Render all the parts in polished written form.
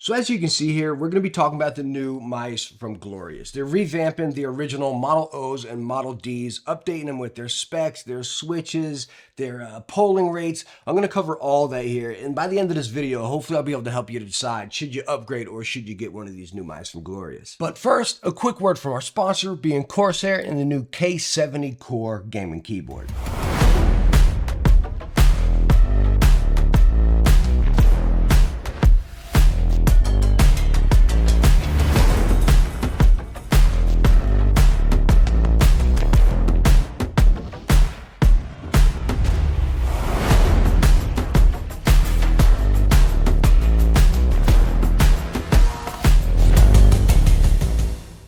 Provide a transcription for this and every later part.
So as you can see here, we're going to be talking about the new mice from Glorious. They're revamping the original Model O's and Model D's, updating them with their specs, their switches, their polling rates. I'm going to cover all that here. And by the end of this video, hopefully I'll be able to help you to decide, should you upgrade or should you get one of these new mice from Glorious. But first, a quick word from our sponsor, being Corsair and the new K70 Core gaming keyboard.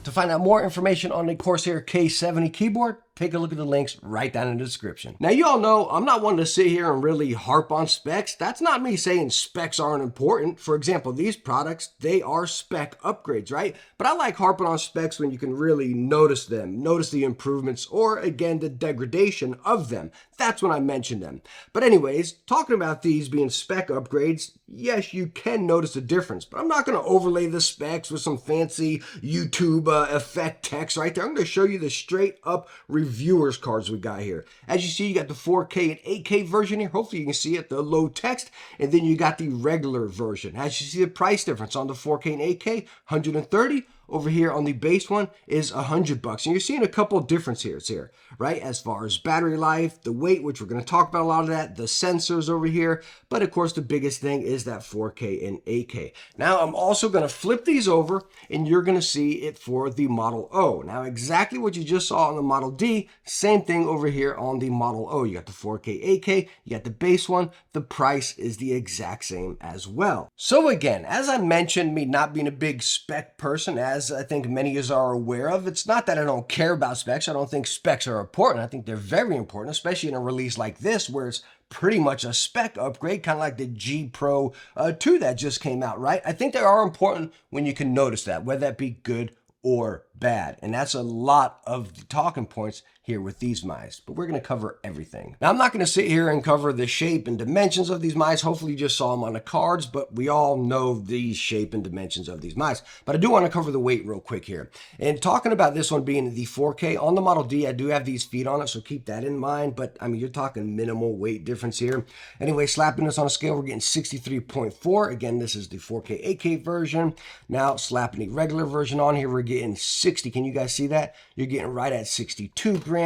To find out more information on the Corsair K70 keyboard, take a look at the links right down in the description. Now, you all know I'm not one to sit here and really harp on specs. That's not me saying specs aren't important. For example, these products, they are spec upgrades, right? But I like harping on specs when you can really notice them, notice the improvements, or again, the degradation of them. That's when I mention them. But anyways, talking about these being spec upgrades, yes, you can notice a difference, but I'm not going to overlay the specs with some fancy YouTube effect text right there. I'm going to show you the straight up reviewers cards we got here. As you see, you got the 4K and 8K version here. Hopefully you can see it, the low text, and then you got the regular version. As you see the price difference on the 4K and 8K, 130. Over here on the base one is $100. And you're seeing a couple of differences here, right? As far as battery life, the weight, which we're going to talk about a lot of that, the sensors over here. But of course, the biggest thing is that 4K and 8K. Now, I'm also going to flip these over and you're going to see it for the Model O. Now, exactly what you just saw on the Model D, same thing over here on the Model O. You got the 4K, 8K, you got the base one. The price is the exact same as well. So again, as I mentioned, me not being a big spec person, as I think many of us are aware of, it's not that I don't care about specs. I don't think specs are important. I think they're very important, especially in a release like this where it's pretty much a spec upgrade, kind of like the G Pro 2 that just came out, right? I think they are important when you can notice that, whether that be good or bad. And that's a lot of the talking points here with these mice, but we're going to cover everything. Now, I'm not going to sit here and cover the shape and dimensions of these mice. Hopefully you just saw them on the cards, but we all know the shape and dimensions of these mice. But I do want to cover the weight real quick here. And talking about this one being the 4K, on the Model D, I do have these feet on it, so keep that in mind. But I mean, you're talking minimal weight difference here. Anyway, slapping this on a scale, we're getting 63.4. Again, this is the 4K, 8K version. Now, slapping the regular version on here, we're getting 60. Can you guys see that? You're getting right at 62 grams.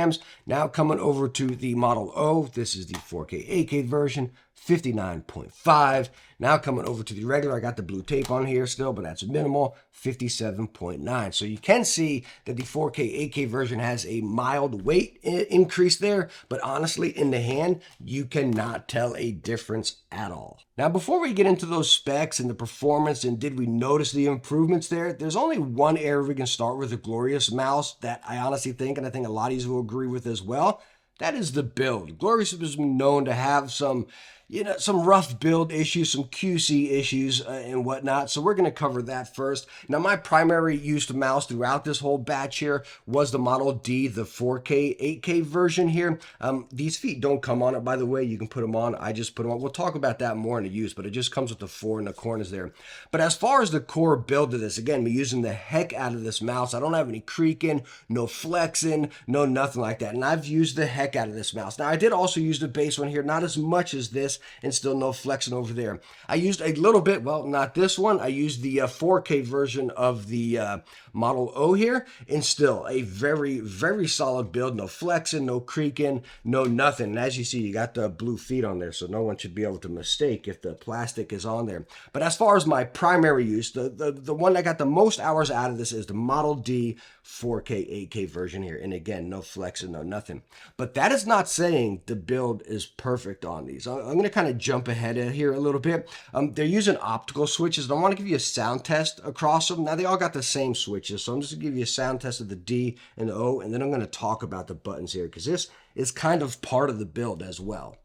Now coming over to the Model O, this is the 4K, 8K version, 59.5. Now coming over to the regular, I got the blue tape on here still, but that's minimal, 57.9. So you can see that the 4K, 8K version has a mild weight increase there, but honestly, in the hand, you cannot tell a difference at all. Now, before we get into those specs and the performance and did we notice the improvements there, there's only one area we can start with the Glorious mouse that I honestly think, and I think a lot of you will agree with as well, that is the build. Glorious has been known to have some rough build issues, some QC issues and whatnot. So we're going to cover that first. Now, my primary used mouse throughout this whole batch here was the Model D, the 4K, 8K version here. These feet don't come on it, by the way. You can put them on. I just put them on. We'll talk about that more in the use, but it just comes with the 4 in the corners there. But as far as the core build of this, again, we're using the heck out of this mouse. I don't have any creaking, no flexing, no nothing like that. And I've used the heck out of this mouse. Now, I did also use the base one here, not as much as this, and still no flexing over there. I used a little bit, well, not this one. I used the 4K version of the Model O here, and still a very, very solid build. No flexing, no creaking, no nothing. And as you see, you got the blue feet on there, so no one should be able to mistake if the plastic is on there. But as far as my primary use, the one that got the most hours out of this is the Model D 4K, 8K version here. And again, no flexing, no nothing. But that is not saying the build is perfect on these. I'm going to kind of jump ahead here a little bit. They're using optical switches. I want to give you a sound test across them. Now, they all got the same switches, so I'm just going to give you a sound test of the D and the O, and then I'm going to talk about the buttons here because this is kind of part of the build as well.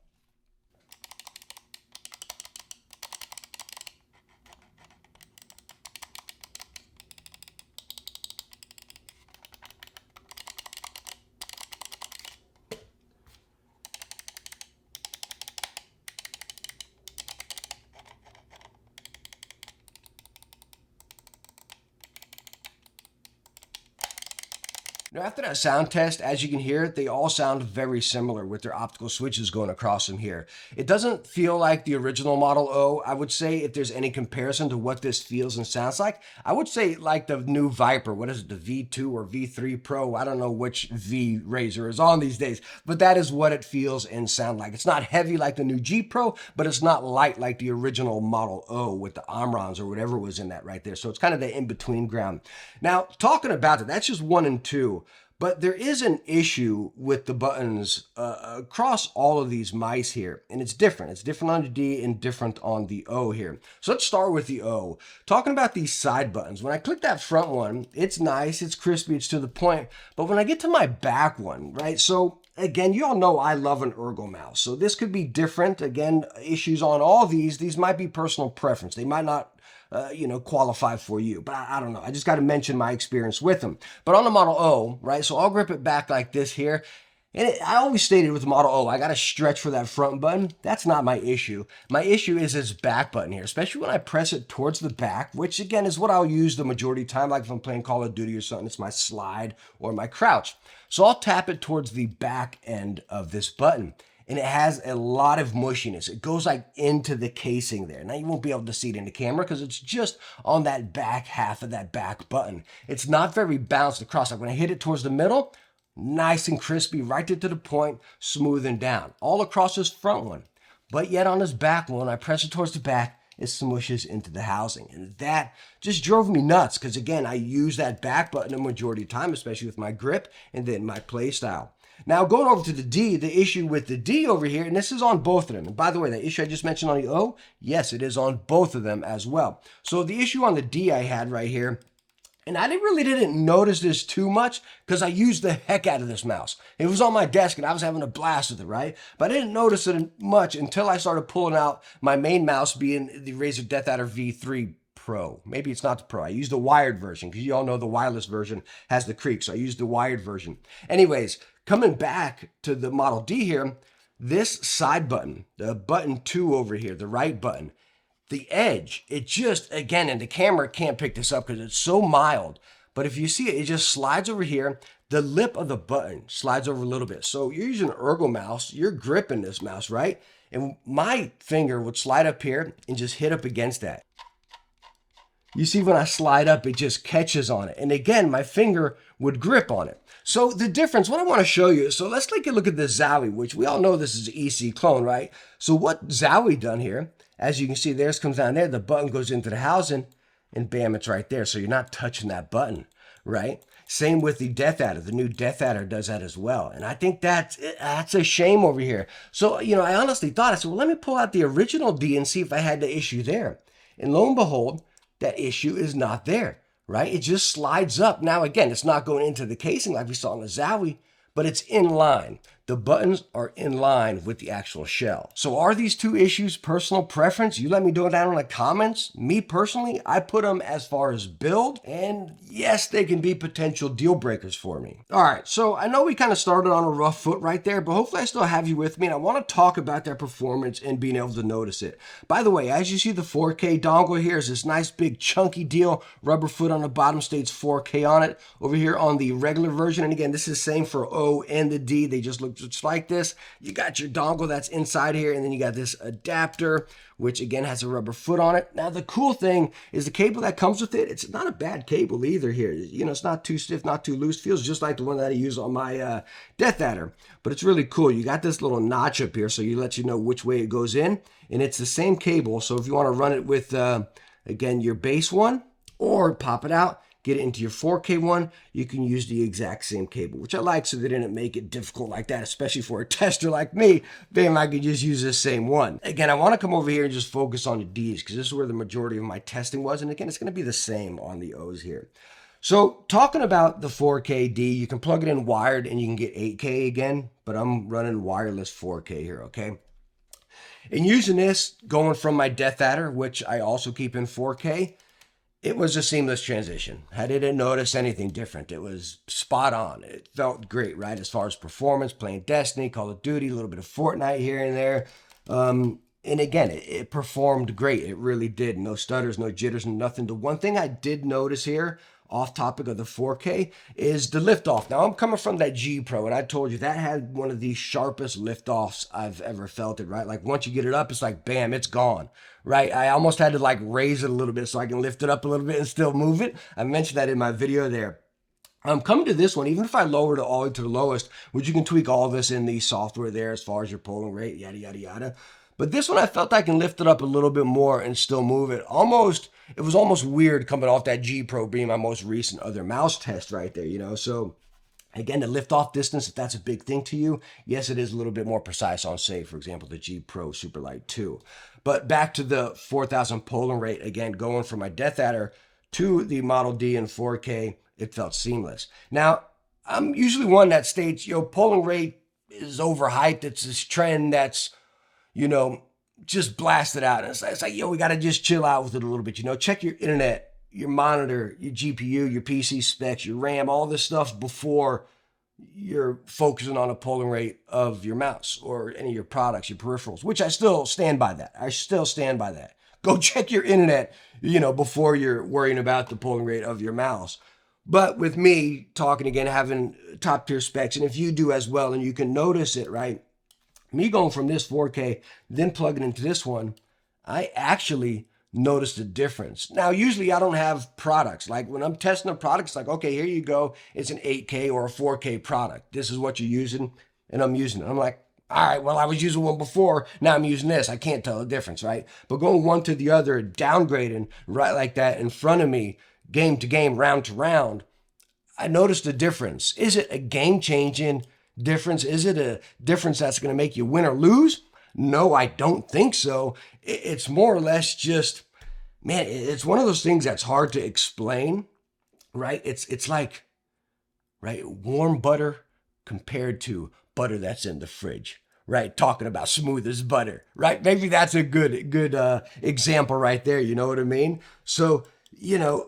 Now, after that sound test, as you can hear, they all sound very similar with their optical switches going across them here. It doesn't feel like the original Model O. I would say if there's any comparison to what this feels and sounds like, I would say like the new Viper. What is it, the V2 or V3 Pro? I don't know which V Razor is on these days, but that is what it feels and sounds like. It's not heavy like the new G Pro, but it's not light like the original Model O with the Omrons or whatever was in that right there. So it's kind of the in-between ground. Now, talking about that, that's just 1 and 2. But there is an issue with the buttons across all of these mice here, and it's different. It's different on the D and different on the O here. So let's start with the O. Talking about these side buttons, when I click that front one, it's nice, it's crispy, it's to the point. But when I get to my back one, right, so again, you all know I love an ergo mouse. So this could be different. Again, issues on all these. These might be personal preference. They might not qualify for you. But I don't know. I just got to mention my experience with them. But on the Model O, right, so I'll grip it back like this here. And I always stated with the Model O, I got to stretch for that front button. That's not my issue. My issue is this back button here, especially when I press it towards the back, which again is what I'll use the majority of the time, like if I'm playing Call of Duty or something, it's my slide or my crouch. So I'll tap it towards the back end of this button. And it has a lot of mushiness. It goes like into the casing there. Now you won't be able to see it in the camera because it's just on that back half of that back button. It's not very bounced across. Like when I hit it towards the middle, nice and crispy, right there to the point, smooth and down. All across this front one. But yet on this back one, I press it towards the back, it smooshes into the housing. And that just drove me nuts because again, I use that back button the majority of the time, especially with my grip and then my play style. Now, going over to the D, the issue with the D over here, and this is on both of them. And by the way, the issue I just mentioned on the O, yes, it is on both of them as well. So the issue on the D I had right here, and I really didn't notice this too much because I used the heck out of this mouse. It was on my desk and I was having a blast with it, right? But I didn't notice it much until I started pulling out my main mouse being the Razer Death Adder V3 Pro. Maybe it's not the Pro. I used the wired version because you all know the wireless version has the creak. So I used the wired version. Anyways, coming back to the Model D here, this side button, the button 2 over here, the right button, the edge, it just, again, and the camera can't pick this up because it's so mild. But if you see it, it just slides over here. The lip of the button slides over a little bit. So you're using an ergo mouse, you're gripping this mouse, right? And my finger would slide up here and just hit up against that. You see when I slide up, it just catches on it. And again, my finger would grip on it. So the difference, what I want to show you, so let's take a look at the Zowie, which we all know this is an EC clone, right? So what Zowie done here, as you can see, theirs comes down there, the button goes into the housing, and bam, it's right there. So you're not touching that button, right? Same with the Death Adder. The new Death Adder does that as well. And I think that's a shame over here. So, I honestly thought, I said, well, let me pull out the original D and see if I had the issue there. And lo and behold, that issue is not there, right? It just slides up. Now, again, it's not going into the casing like we saw on the Zowie, but it's in line. The buttons are in line with the actual shell. So are these two issues personal preference? You let me know down in the comments. Me personally, I put them as far as build, and yes, they can be potential deal breakers for me. All right, so I know we kind of started on a rough foot right there, but hopefully I still have you with me, and I want to talk about their performance and being able to notice it. By the way, as you see, the 4K dongle here is this nice big chunky deal, rubber foot on the bottom states 4K on it. Over here on the regular version, and again, this is same for O and the D, they just look just like this. You got your dongle that's inside here, and then you got this adapter, which again has a rubber foot on it. Now the cool thing is the cable that comes with it, it's not a bad cable either here. It's not too stiff, not too loose. Feels just like the one that I use on my Death Adder, but it's really cool. You got this little notch up here, so you let you know which way it goes in, and it's the same cable. So if you want to run it with, again, your base one, or pop it out, get it into your 4K one, you can use the exact same cable, which I like, so they didn't make it difficult like that, especially for a tester like me. Bam, I could just use this same one. Again, I want to come over here and just focus on the Ds because this is where the majority of my testing was. And again, it's going to be the same on the Os here. So talking about the 4K D, you can plug it in wired and you can get 8K again, but I'm running wireless 4K here, okay? And using this, going from my Death Adder, which I also keep in 4K, it was a seamless transition. I didn't notice anything different. It was spot on. It felt great, right? As far as performance, playing Destiny, Call of Duty, a little bit of Fortnite here and there. And again, it performed great. It really did. No stutters, no jitters, nothing. The one thing I did notice here off topic of the 4K, is the liftoff. Now, I'm coming from that G Pro, and I told you that had one of the sharpest liftoffs I've ever felt it, right? Like, once you get it up, it's like, bam, it's gone, right? I almost had to, like, raise it a little bit so I can lift it up a little bit and still move it. I mentioned that in my video there. Coming to this one, even if I lower it all the way to the lowest, which you can tweak all this in the software there as far as your polling rate, yada, yada, yada. But this one, I felt I can lift it up a little bit more and still move it. It was almost weird coming off that G Pro being my most recent other mouse test right there, you know? So again, the lift off distance, if that's a big thing to you, yes, it is a little bit more precise on, say, for example, the G Pro Superlight 2. But back to the 4000 polling rate, again, going from my Death Adder to the Model D in 4K, it felt seamless. Now, I'm usually one that states, polling rate is overhyped. It's this trend that's, just blast it out. And it's like, we got to just chill out with it a little bit. Check your internet, your monitor, your GPU, your PC specs, your RAM, all this stuff before you're focusing on a polling rate of your mouse or any of your products, your peripherals, which I still stand by that. Go check your internet, before you're worrying about the polling rate of your mouse. But with me talking again, having top tier specs, and if you do as well, and you can notice it, right? Me going from this 4K, then plugging into this one, I actually noticed a difference. Now, usually I don't have products. Like when I'm testing a product, it's like, okay, here you go. It's an 8K or a 4K product. This is what you're using, and I'm using it. I'm like, all right, well, I was using one before. Now I'm using this. I can't tell the difference, right? But going one to the other, downgrading right like that in front of me, game to game, round to round, I noticed a difference. Is it a game-changing difference? Is it a difference that's going to make you win or lose? No, I don't think so. It's more or less just, man, it's one of those things that's hard to explain, right? It's like, right, warm butter compared to butter that's in the fridge, right? Talking about smooth as butter, right? Maybe that's a good example right there. You know what I mean? So,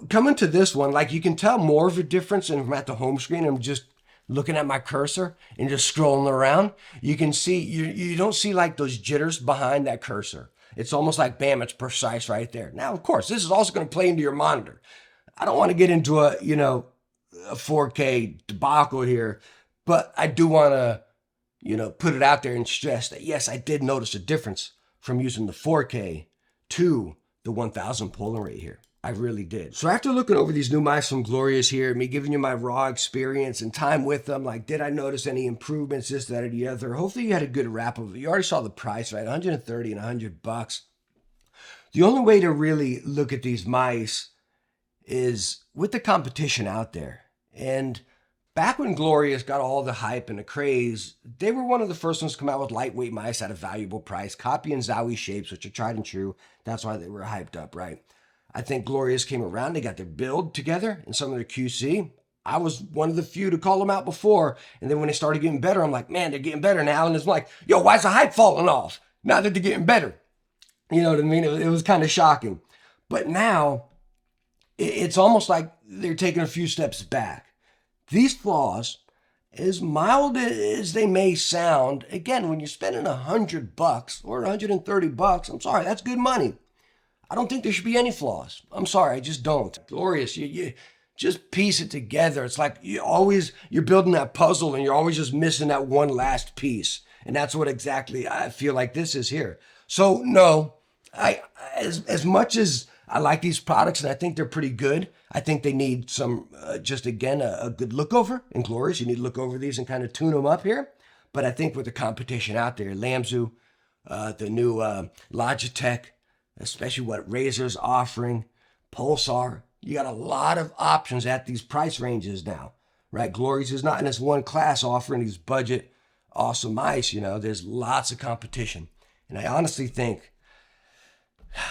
coming to this one, like you can tell more of a difference, and I'm at the home screen, I'm just looking at my cursor and just scrolling around. You can see, you don't see like those jitters behind that cursor. It's almost like, bam, it's precise right there. Now, of course, this is also going to play into your monitor. I don't want to get into a 4K debacle here, but I do want to, put it out there and stress that, yes, I did notice a difference from using the 4K to the 1000 polling rate here. I really did. So after looking over these new mice from Glorious here, me giving you my raw experience and time with them, like, did I notice any improvements, this, that, or the other? Hopefully you had a good wrap of it. You already saw the price, right? $130 and $100. The only way to really look at these mice is with the competition out there. And back when Glorious got all the hype and the craze, they were one of the first ones to come out with lightweight mice at a valuable price, copying Zowie shapes, which are tried and true. That's why they were hyped up, right? I think Glorious came around, they got their build together and some of their QC. I was one of the few to call them out before. And then when they started getting better, I'm like, man, they're getting better now. And it's like, yo, why's the hype falling off? Now that they're getting better. You know what I mean? It was kind of shocking. But now, it's almost like they're taking a few steps back. These flaws, as mild as they may sound, again, when you're spending $100 or $130, I'm sorry, that's good money. I don't think there should be any flaws. I'm sorry, I just don't. Glorious, you just piece it together. It's like you're building that puzzle and you're always just missing that one last piece. And that's what exactly I feel like this is here. So no, as much as I like these products and I think they're pretty good, I think they need some, just again, a good look over. In Glorious, you need to look over these and kind of tune them up here. But I think with the competition out there, Lamzu, the new Logitech, especially what Razer's offering, Pulsar, you got a lot of options at these price ranges now, right? Glorious is not in this one class offering these budget awesome mice, there's lots of competition. And I honestly think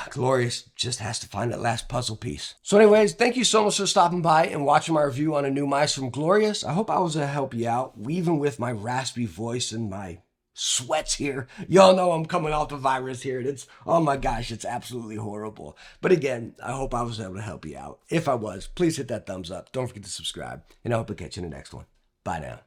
Glorious just has to find that last puzzle piece. So anyways, thank you so much for stopping by and watching my review on a new mice from Glorious. I hope I was able to help you out, even with my raspy voice and my sweats here. Y'all know I'm coming off the virus here. And oh my gosh, it's absolutely horrible. But again, I hope I was able to help you out. If I was, please hit that thumbs up. Don't forget to subscribe. And I hope to catch you in the next one. Bye now.